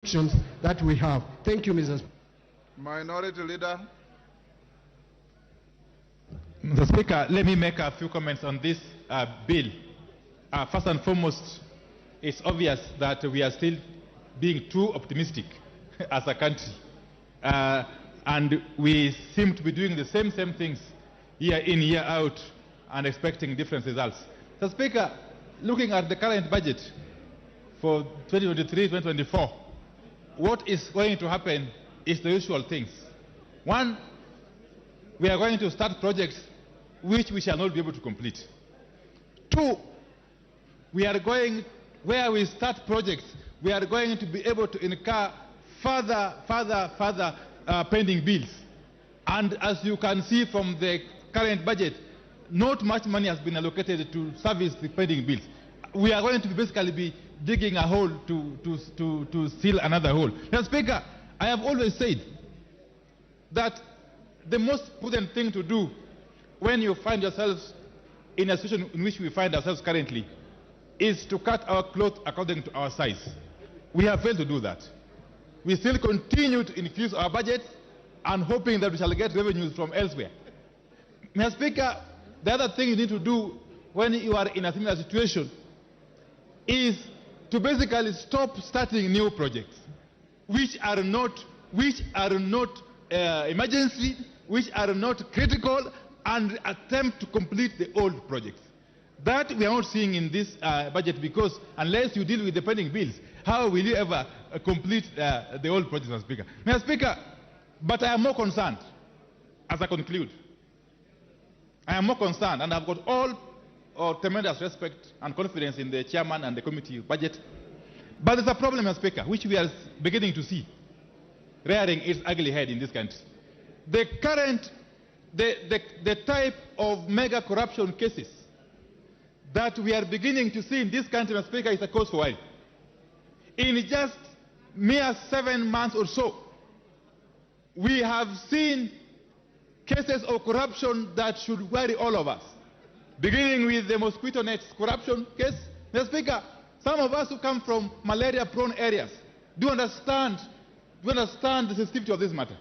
that we have. Thank you, Mr. Speaker. Minority Leader. Mr. Speaker, let me make a few comments on this bill. First and foremost, it's obvious that we are still being too optimistic as a country. And we seem to be doing the same things year in, year out, and expecting different results. Mr. Speaker, looking at the current budget for 2023-2024, what is going to happen is the usual things. One, we are going to start projects which we shall not be able to complete. Two, we are going, where we start projects, we are going to be able to incur further pending bills. And as you can see from the current budget, not much money has been allocated to service the pending bills. We are going to basically be digging a hole to seal another hole. Mr. Speaker, I have always said that the most prudent thing to do when you find yourselves in a situation in which we find ourselves currently is to cut our cloth according to our size. We have failed to do that. We still continue to increase our budget and hoping that we shall get revenues from elsewhere. Mr. Speaker, the other thing you need to do when you are in a similar situation is to basically stop starting new projects which are not emergency, which are not critical, and attempt to complete the old projects. That we are not seeing in this budget, because unless you deal with the pending bills, how will you ever complete the old projects, Mr. Speaker? Mr. Speaker, but I am more concerned, as I conclude, I am more concerned, and I've got all tremendous respect and confidence in the chairman and the committee budget. But there's a problem, Mr. Speaker, which we are beginning to see rearing its ugly head in this country. The type of mega corruption cases that we are beginning to see in this country, Mr. Speaker, is a cause for worry. In just mere 7 months or so, we have seen cases of corruption that should worry all of us, beginning with the mosquito nets corruption case. Mr. Speaker, some of us who come from malaria-prone areas do understand the sensitivity of this matter.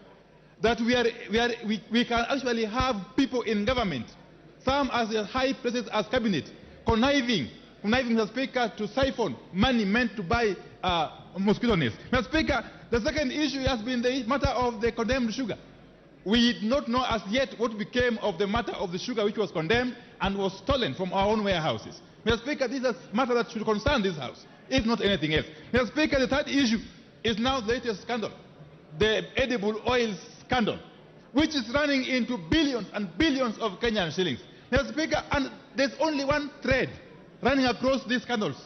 That we can actually have people in government, some as high places as cabinet, conniving, Mr. Speaker, to siphon money meant to buy mosquito nets. Mr. Speaker, the second issue has been the matter of the condemned sugar. We do not know as yet what became of the matter of the sugar which was condemned and was stolen from our own warehouses. Mr. Speaker, this is a matter that should concern this House, if not anything else. Mr. Speaker, the third issue is now the latest scandal, the edible oil scandal, which is running into billions and billions of Kenyan shillings. Mr. Speaker, and there's only one thread running across these scandals: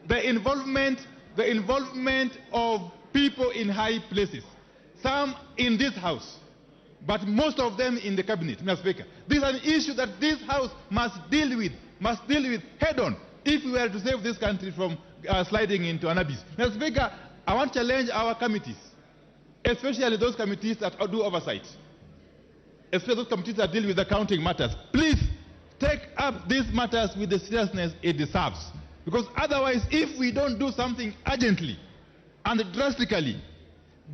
the involvement of people in high places, some in this House, but most of them in the cabinet. Mr. Speaker, this is an issue that this House must deal with head on if we were to save this country from sliding into an abyss. Mr. Speaker, I want to challenge our committees, especially those committees that do oversight, especially those committees that deal with accounting matters. Please take up these matters with the seriousness it deserves, because otherwise, if we don't do something urgently and drastically,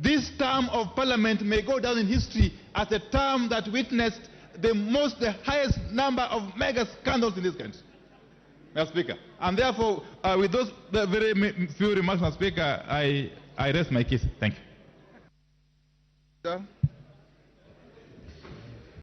this term of parliament may go down in history as a term that witnessed the highest number of mega scandals in this country, Mr. Speaker. And therefore, with those very few remarks, Mr. Speaker, I rest my case. Thank you.